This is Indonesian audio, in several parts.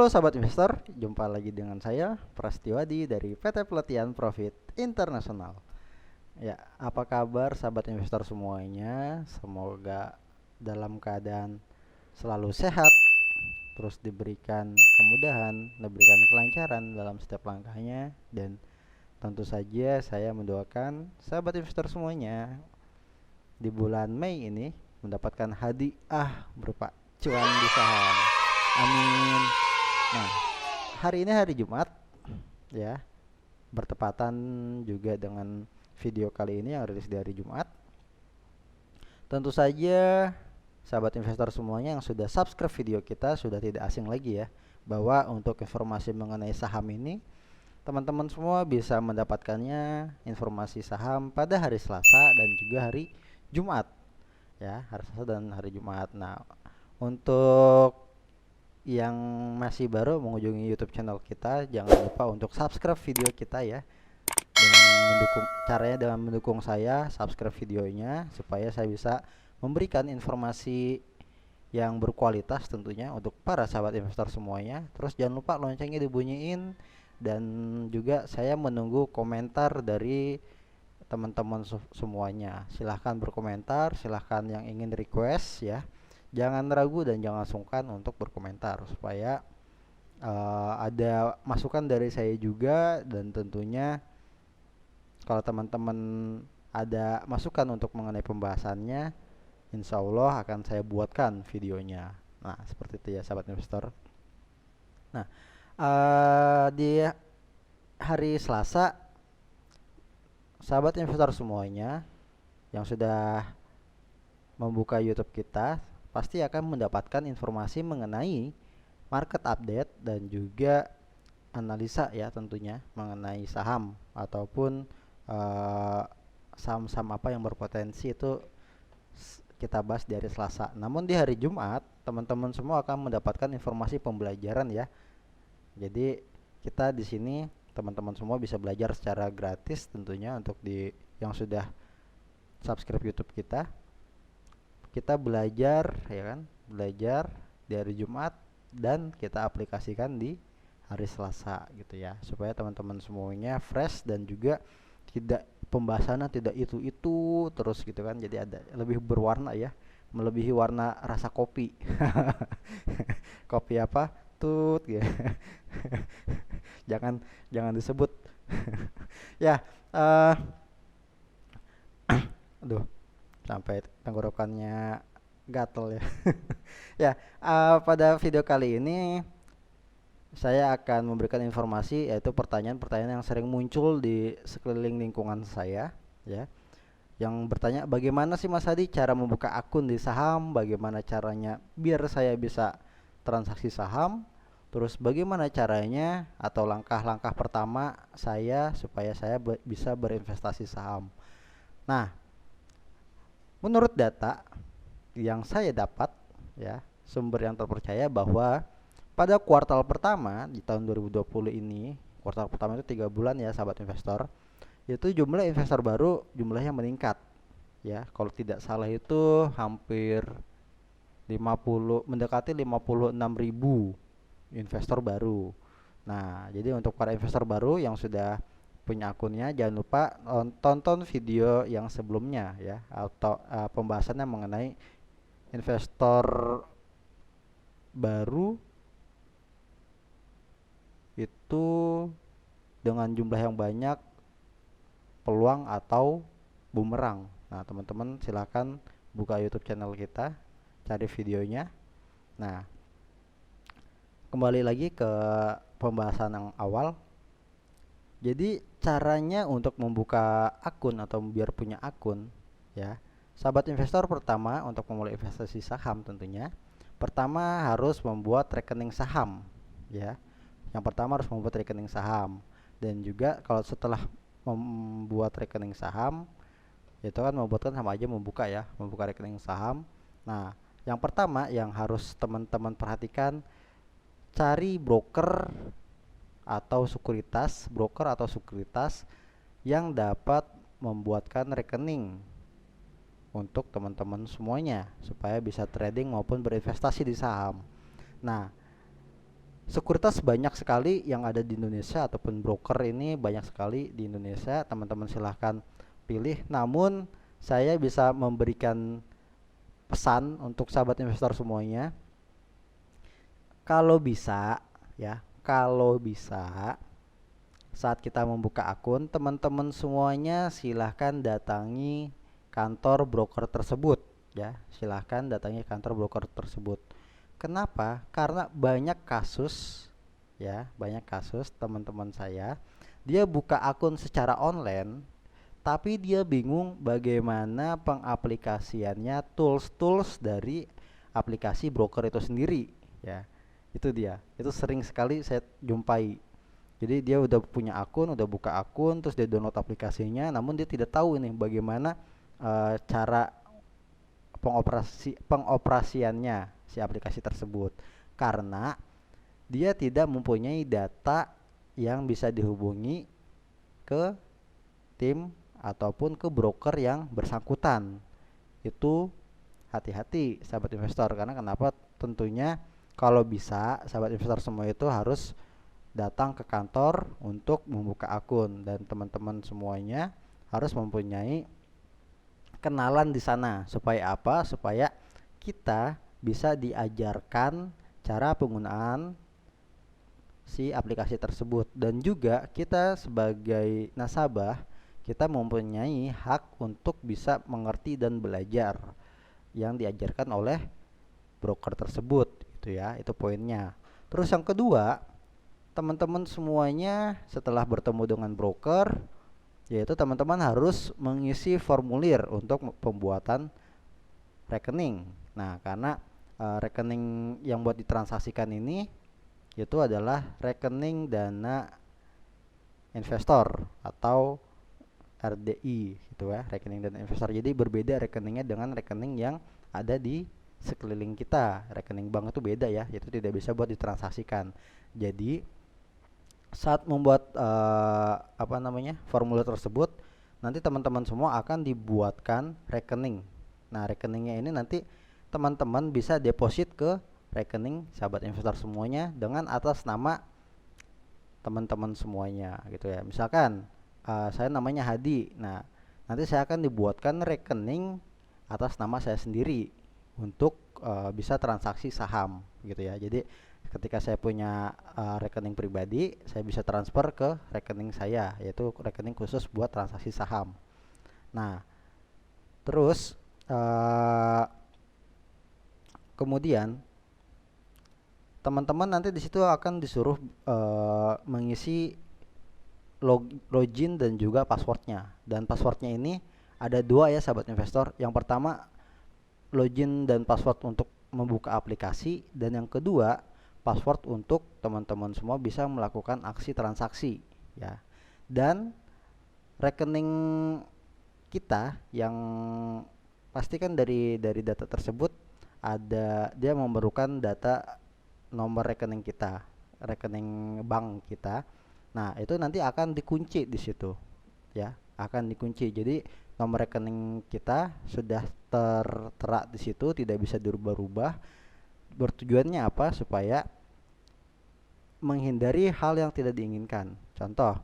Halo sahabat investor, jumpa lagi dengan saya Prastiwadi dari PT Pelatihan Profit Internasional. Ya, apa kabar sahabat investor semuanya? Semoga dalam keadaan selalu sehat, terus diberikan kemudahan, diberikan kelancaran dalam setiap langkahnya, dan tentu saja saya mendoakan sahabat investor semuanya di bulan Mei ini mendapatkan hadiah berupa cuan di saham. Amin. Nah, hari ini hari Jumat ya, bertepatan juga dengan video kali ini yang rilis di hari Jumat. Tentu saja sahabat investor semuanya yang sudah subscribe video kita sudah tidak asing lagi ya, bahwa untuk informasi mengenai saham ini teman-teman semua bisa mendapatkannya informasi saham pada hari Selasa dan juga hari Jumat ya, hari Selasa dan hari Jumat. Nah, untuk yang masih baru mengunjungi YouTube channel kita, jangan lupa untuk subscribe video kita ya. Caranya dengan mendukung saya, subscribe videonya supaya saya bisa memberikan informasi yang berkualitas tentunya untuk para sahabat investor semuanya. Terus jangan lupa loncengnya dibunyiin, dan juga saya menunggu komentar dari teman-teman semuanya. Silahkan berkomentar, silahkan yang ingin request ya. Jangan ragu dan jangan sungkan untuk berkomentar supaya ada masukan dari saya juga, dan tentunya kalau teman-teman ada masukan untuk mengenai pembahasannya, insya Allah akan saya buatkan videonya. Nah, seperti itu ya sahabat investor. Nah, di hari Selasa, sahabat investor semuanya yang sudah membuka YouTube kita pasti akan mendapatkan informasi mengenai market update dan juga analisa ya, tentunya mengenai saham ataupun saham-saham apa yang berpotensi itu kita bahas di hari Selasa. Namun di hari Jumat teman-teman semua akan mendapatkan informasi pembelajaran ya. Jadi kita di sini teman-teman semua bisa belajar secara gratis tentunya. Untuk yang sudah subscribe YouTube kita, kita belajar ya kan, belajar di hari Jumat dan kita aplikasikan di hari Selasa gitu ya, supaya teman-teman semuanya fresh dan juga tidak pembahasannya tidak itu terus gitu kan. Jadi ada lebih berwarna ya, melebihi warna rasa kopi. Kopi apa tut gitu. jangan jangan disebut. Ya, aduh, sampai tenggorokannya gatel ya. Ya, pada video kali ini saya akan memberikan informasi, yaitu pertanyaan-pertanyaan yang sering muncul di sekeliling lingkungan saya ya, yang bertanya bagaimana sih Mas Hadi cara membuka akun di saham, bagaimana caranya biar saya bisa transaksi saham, terus bagaimana caranya atau langkah-langkah pertama saya supaya saya bisa berinvestasi saham. Nah, menurut data yang saya dapat ya, sumber yang terpercaya, bahwa pada kuartal pertama di tahun 2020 ini, kuartal pertama itu 3 bulan ya sahabat investor, itu jumlah investor baru jumlahnya meningkat ya. Kalau tidak salah itu hampir 50, mendekati 56.000 investor baru. Nah, jadi untuk para investor baru yang sudah punya akunnya, jangan lupa tonton video yang sebelumnya ya, atau pembahasannya mengenai investor baru itu dengan jumlah yang banyak, peluang atau bumerang. Nah, teman-teman silahkan buka YouTube channel kita, cari videonya. Nah, kembali lagi ke pembahasan yang awal. Jadi caranya untuk membuka akun atau biar punya akun ya, sahabat investor, pertama untuk memulai investasi saham tentunya pertama harus membuat rekening saham ya. Yang pertama harus membuat rekening saham, dan juga kalau setelah membuat rekening saham itu kan membuatkan sama aja membuka ya, membuka rekening saham. Nah, yang pertama yang harus teman-teman perhatikan, cari broker atau sekuritas yang dapat membuatkan rekening untuk teman-teman semuanya supaya bisa trading maupun berinvestasi di saham. Nah, sekuritas banyak sekali yang ada di Indonesia ataupun broker ini banyak sekali di Indonesia. Teman-teman silahkan pilih. Namun saya bisa memberikan pesan untuk sahabat investor semuanya. Kalau bisa ya, kalau bisa saat kita membuka akun, teman-teman semuanya silahkan datangi kantor broker tersebut ya. Silahkan datangi kantor broker tersebut. Kenapa? Karena banyak kasus ya, banyak kasus teman-teman saya, dia buka akun secara online tapi dia bingung bagaimana pengaplikasiannya tools-tools dari aplikasi broker itu sendiri ya. Itu dia. Itu sering sekali saya jumpai. Jadi dia udah punya akun, udah buka akun, terus dia download aplikasinya, namun dia tidak tahu ini bagaimana cara pengoperasiannya si aplikasi tersebut. Karena dia tidak mempunyai data yang bisa dihubungi ke tim ataupun ke broker yang bersangkutan. Itu hati-hati sahabat investor, karena kenapa? Tentunya kalau bisa sahabat investor semua itu harus datang ke kantor untuk membuka akun, dan teman-teman semuanya harus mempunyai kenalan di sana. Supaya apa? Supaya kita bisa diajarkan cara penggunaan si aplikasi tersebut, dan juga kita sebagai nasabah kita mempunyai hak untuk bisa mengerti dan belajar yang diajarkan oleh broker tersebut, gitu ya. Itu poinnya. Terus yang kedua, teman-teman semuanya setelah bertemu dengan broker, yaitu teman-teman harus mengisi formulir untuk pembuatan rekening. Nah, karena rekening yang buat ditransaksikan ini itu adalah rekening dana investor atau RDI gitu ya, rekening dana investor. Jadi berbeda rekeningnya dengan rekening yang ada di sekeliling kita. Rekening bank itu beda ya, itu tidak bisa buat ditransaksikan. Jadi saat membuat formulir tersebut, nanti teman-teman semua akan dibuatkan rekening. Nah, rekeningnya ini nanti teman-teman bisa deposit ke rekening sahabat investor semuanya dengan atas nama teman-teman semuanya gitu ya. Misalkan saya namanya Hadi. Nah, nanti saya akan dibuatkan rekening atas nama saya sendiri untuk bisa transaksi saham gitu ya. Jadi ketika saya punya rekening pribadi, saya bisa transfer ke rekening saya, yaitu rekening khusus buat transaksi saham. Nah, terus kemudian teman-teman nanti di situ akan disuruh mengisi login dan juga passwordnya. Dan passwordnya ini ada dua ya sahabat investor. Yang pertama login dan password untuk membuka aplikasi, dan yang kedua password untuk teman-teman semua bisa melakukan aksi transaksi ya. Dan rekening kita yang pastikan dari data tersebut ada, dia memerlukan data nomor rekening kita, rekening bank kita. Nah, itu nanti akan dikunci di situ ya, akan dikunci. Jadi nomor rekening kita sudah tertera di situ, tidak bisa dirubah-rubah. Bertujuannya apa? Supaya menghindari hal yang tidak diinginkan. Contoh,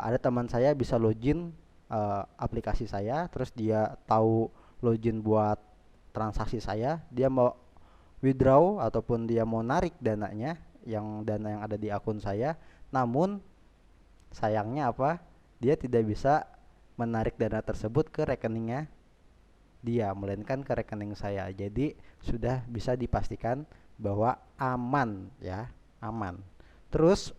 ada teman saya bisa login aplikasi saya, terus dia tahu login buat transaksi saya, dia mau withdraw ataupun dia mau narik dananya, dana yang ada di akun saya, namun sayangnya apa? Dia tidak bisa menarik dana tersebut ke rekeningnya dia, melainkan ke rekening saya. Jadi sudah bisa dipastikan bahwa aman ya, aman. Terus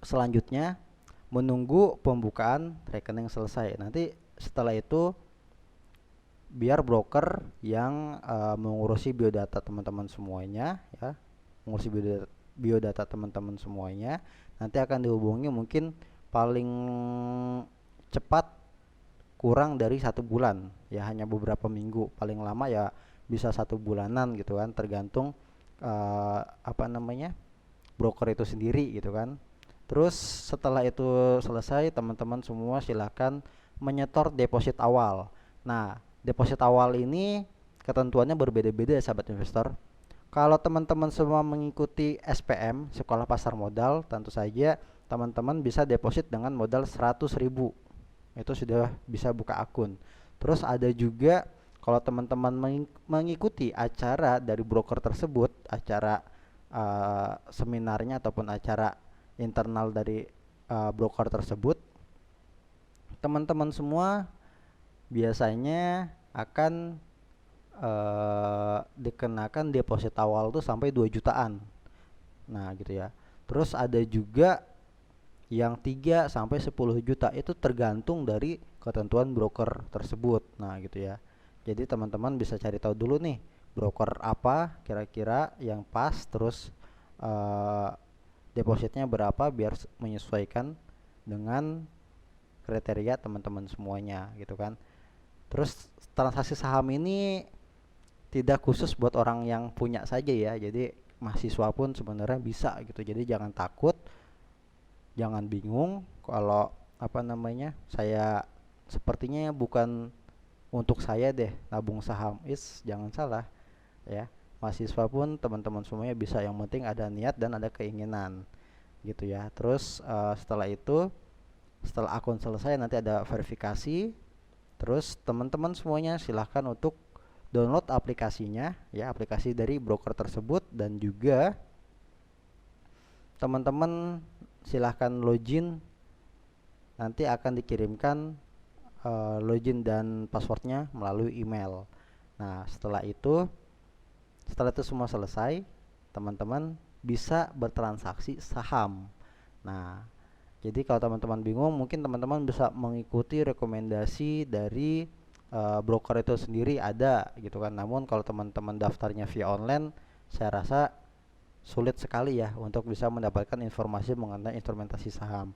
selanjutnya menunggu pembukaan rekening selesai. Nanti setelah itu biar broker yang mengurusi biodata teman-teman semuanya ya, mengurusi biodata teman-teman semuanya, nanti akan dihubungi mungkin paling cepat kurang dari 1 bulan ya, hanya beberapa minggu, paling lama ya bisa 1 bulanan gitu kan, tergantung broker itu sendiri gitu kan. Terus setelah itu selesai, teman-teman semua silakan menyetor deposit awal. Nah, deposit awal ini ketentuannya berbeda-beda ya sahabat investor. Kalau teman-teman semua mengikuti SPM, Sekolah Pasar Modal, tentu saja teman-teman bisa deposit dengan modal 100.000. Itu sudah bisa buka akun. Terus ada juga kalau teman-teman mengikuti acara dari broker tersebut, acara seminarnya ataupun acara internal dari broker tersebut, teman-teman semua biasanya akan dikenakan deposit awal tuh sampai 2 jutaan. Nah, gitu ya. Terus ada juga yang 3 sampai 10 juta, itu tergantung dari ketentuan broker tersebut. Nah, gitu ya. Jadi teman-teman bisa cari tahu dulu nih, broker apa kira-kira yang pas, terus depositnya berapa biar menyesuaikan dengan kriteria teman-teman semuanya gitu kan. Terus transaksi saham ini tidak khusus buat orang yang punya saja ya. Jadi mahasiswa pun sebenarnya bisa gitu. Jadi jangan takut, jangan bingung kalau saya sepertinya bukan untuk saya deh nabung saham. Jangan salah ya. Mahasiswa pun teman-teman semuanya bisa, yang penting ada niat dan ada keinginan gitu ya. Terus setelah akun selesai nanti ada verifikasi. Terus teman-teman semuanya silahkan untuk download aplikasinya ya, aplikasi dari broker tersebut, dan juga teman-teman silahkan login, nanti akan dikirimkan login dan passwordnya melalui email. Nah, setelah itu semua selesai, teman-teman bisa bertransaksi saham. Nah, jadi kalau teman-teman bingung, mungkin teman-teman bisa mengikuti rekomendasi dari broker itu sendiri, ada gitu kan. Namun kalau teman-teman daftarnya via online, saya rasa sulit sekali ya untuk bisa mendapatkan informasi mengenai instrumentasi saham.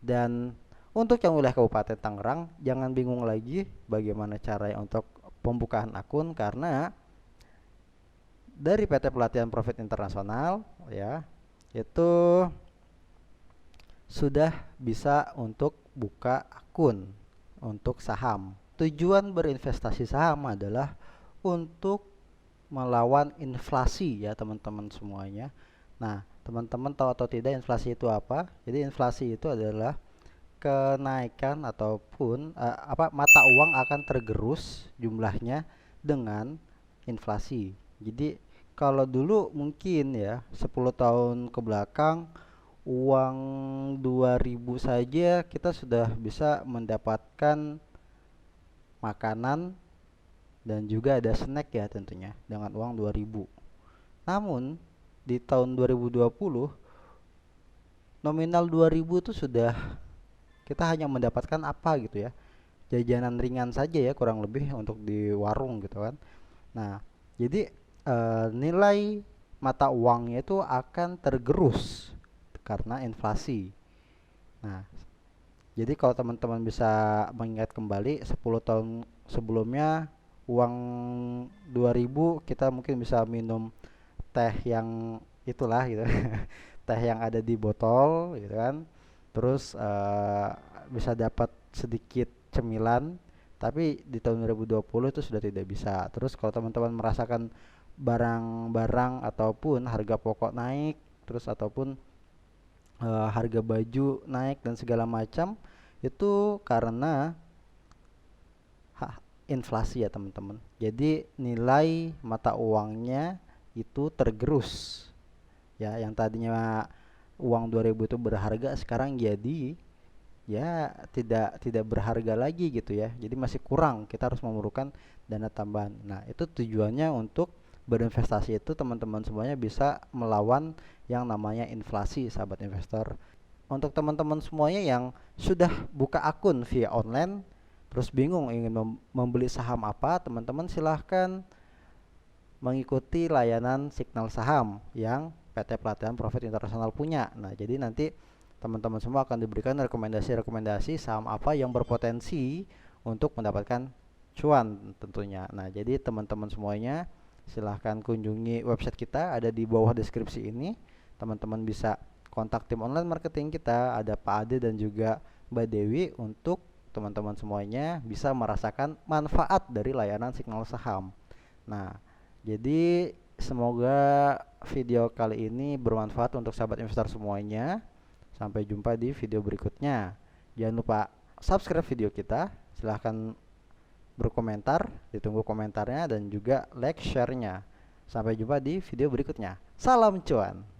Dan untuk yang wilayah Kabupaten Tangerang, jangan bingung lagi bagaimana caranya untuk pembukaan akun, karena dari PT Pelatihan Profit Internasional ya, itu sudah bisa untuk buka akun untuk saham. Tujuan berinvestasi saham adalah untuk melawan inflasi ya teman-teman semuanya. Nah, teman-teman tahu atau tidak inflasi itu apa? Jadi inflasi itu adalah kenaikan ataupun mata uang akan tergerus jumlahnya dengan inflasi. Jadi kalau dulu mungkin ya 10 tahun ke belakang, uang 2000 saja kita sudah bisa mendapatkan makanan dan juga ada snack ya tentunya dengan uang 2000. Namun di tahun 2020 nominal 2000 itu sudah kita hanya mendapatkan apa gitu ya, jajanan ringan saja ya kurang lebih untuk di warung gitu kan. Nah, jadi nilai mata uangnya itu akan tergerus karena inflasi. Nah, jadi kalau teman-teman bisa mengingat kembali 10 tahun sebelumnya, uang 2000 kita mungkin bisa minum teh yang itulah gitu. Teh yang ada di botol gitu kan. Terus bisa dapat sedikit cemilan, tapi di tahun 2020 itu sudah tidak bisa. Terus kalau teman-teman merasakan barang-barang ataupun harga pokok naik, terus ataupun harga baju naik dan segala macam, itu karena inflasi ya teman-teman. Jadi nilai mata uangnya itu tergerus ya, yang tadinya uang 2000 itu berharga, sekarang jadi ya tidak berharga lagi gitu ya. Jadi masih kurang, kita harus memerlukan dana tambahan. Nah, itu tujuannya untuk berinvestasi itu teman-teman semuanya bisa melawan yang namanya inflasi, sahabat investor. Untuk teman-teman semuanya yang sudah buka akun via online terus bingung ingin membeli saham apa, teman-teman silahkan mengikuti layanan signal saham yang PT Pelatihan Profit Internasional punya. Nah, jadi nanti teman-teman semua akan diberikan rekomendasi-rekomendasi saham apa yang berpotensi untuk mendapatkan cuan tentunya. Nah, jadi teman-teman semuanya silahkan kunjungi website kita, ada di bawah deskripsi ini. Teman-teman bisa kontak tim online marketing kita, ada Pak Ade dan juga Mbak Dewi, untuk teman-teman semuanya bisa merasakan manfaat dari layanan signal saham. Nah, jadi semoga video kali ini bermanfaat untuk sahabat investor semuanya. Sampai jumpa di video berikutnya. Jangan lupa subscribe video kita. Silahkan berkomentar, ditunggu komentarnya dan juga like share-nya. Sampai jumpa di video berikutnya. Salam cuan.